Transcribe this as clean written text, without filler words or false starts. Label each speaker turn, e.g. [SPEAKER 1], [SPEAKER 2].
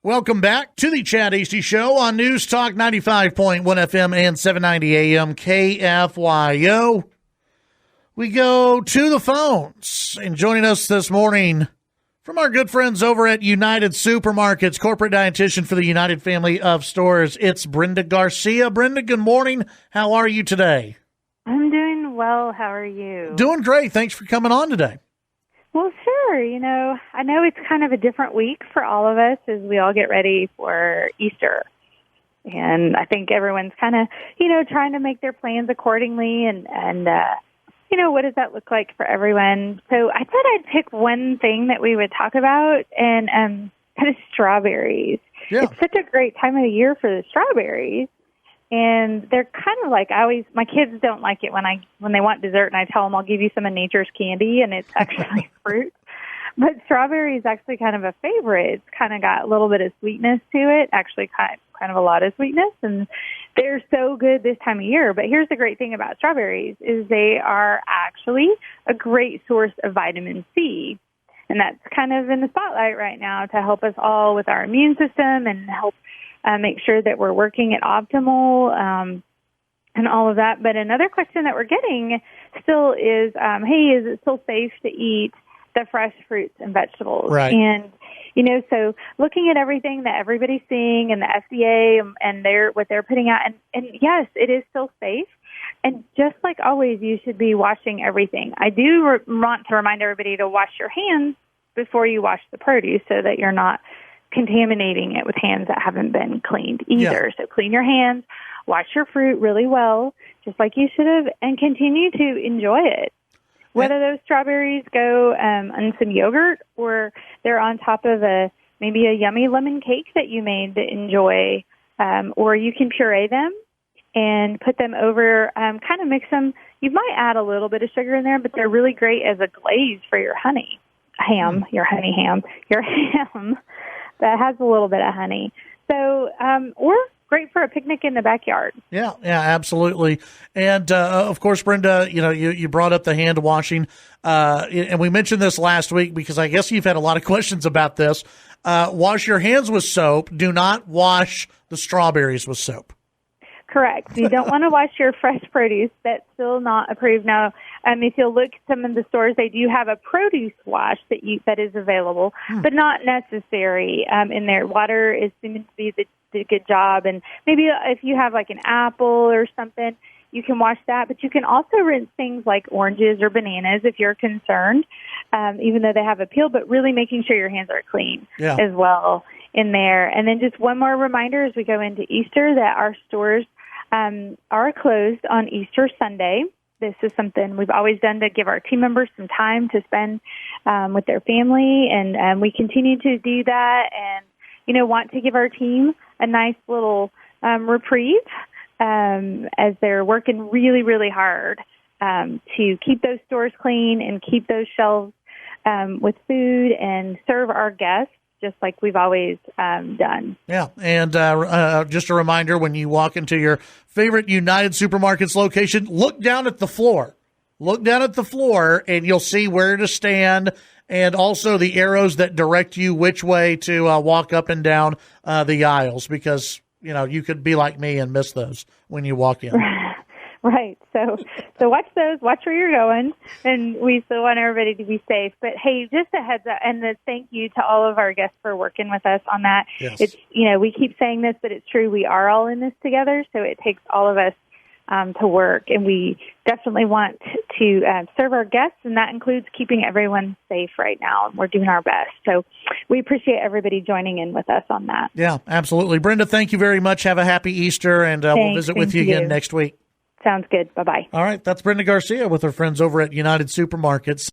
[SPEAKER 1] Welcome back to the Chad Hasty Show on News Talk 95.1 FM and 790 AM KFYO. We go to the phones, and joining us this morning from our good friends over at United Supermarkets, corporate dietitian for the United family of stores, it's Brenda Garcia. Brenda, good morning. How are you today?
[SPEAKER 2] I'm doing well. How are you?
[SPEAKER 1] Doing great. Thanks for coming on today.
[SPEAKER 2] Well, sure. I know it's kind of a different week for all of us as we all get ready for Easter. And I think everyone's kind of, trying to make their plans accordingly. And what does that look like for everyone? So I thought I'd pick one thing that we would talk about, and kind of strawberries.
[SPEAKER 1] Yeah.
[SPEAKER 2] It's such a great time of the year for the strawberries. And they're kind of like, my kids don't like it when they want dessert and I tell them I'll give you some of nature's candy and it's actually fruit. But strawberry is actually kind of a favorite. It's kind of got a little bit of sweetness to it, actually kind of a lot of sweetness. And they're so good this time of year. But here's the great thing about strawberries is they are actually a great source of vitamin C. And that's kind of in the spotlight right now to help us all with our immune system and help make sure that we're working at optimal and all of that. But another question that we're getting still is, hey, is it still safe to eat the fresh fruits and vegetables?
[SPEAKER 1] Right.
[SPEAKER 2] And, so looking at everything that everybody's seeing and the FDA and what they're putting out, and yes, it is still safe. And just like always, you should be washing everything. I do want to remind everybody to wash your hands before you wash the produce so that you're not contaminating it with hands that haven't been cleaned either. Yeah. So clean your hands, wash your fruit really well, just like you should have, and continue to enjoy it. Whether those strawberries go on some yogurt or they're on top of maybe a yummy lemon cake that you made to enjoy, or you can puree them and put them over, kind of mix them. You might add a little bit of sugar in there, but they're really great as a glaze for your ham that has a little bit of honey. So, or great for a picnic in the backyard.
[SPEAKER 1] Yeah, absolutely. And, of course, Brenda, you brought up the hand washing, and we mentioned this last week because I guess you've had a lot of questions about this. Wash your hands with soap. Do not wash the strawberries with soap.
[SPEAKER 2] Correct. You don't want to wash your fresh produce. That's still not approved. Now, if you'll look at some of the stores, they do have a produce wash that is available, but not necessary in there. Water is seeming to be the good job. And maybe if you have like an apple or something, you can wash that. But you can also rinse things like oranges or bananas if you're concerned, even though they have a peel, but really making sure your hands are clean as well in there. And then just one more reminder as we go into Easter that our stores are closed on Easter Sunday. This is something we've always done to give our team members some time to spend with their family, and we continue to do that and, want to give our team a nice little reprieve as they're working really, really hard to keep those stores clean and keep those shelves with food and serve our guests just like we've always done. Yeah,
[SPEAKER 1] and just a reminder, when you walk into your favorite United Supermarkets location, look down at the floor. Look down at the floor, and you'll see where to stand, and also the arrows that direct you which way to walk up and down the aisles, because, you could be like me and miss those when you walk in.
[SPEAKER 2] Right. So watch those, watch where you're going, and we still want everybody to be safe. But hey, just a heads up, and a thank you to all of our guests for working with us on that.
[SPEAKER 1] Yes.
[SPEAKER 2] It's, we keep saying this, but it's true. We are all in this together, so it takes all of us to work, and we definitely want to serve our guests, and that includes keeping everyone safe right now, and we're doing our best. So we appreciate everybody joining in with us on that.
[SPEAKER 1] Yeah, absolutely. Brenda, thank you very much. Have a happy Easter, and we'll visit with you again next week.
[SPEAKER 2] Sounds good. Bye-bye.
[SPEAKER 1] All right. That's Brenda Garcia with her friends over at United Supermarkets.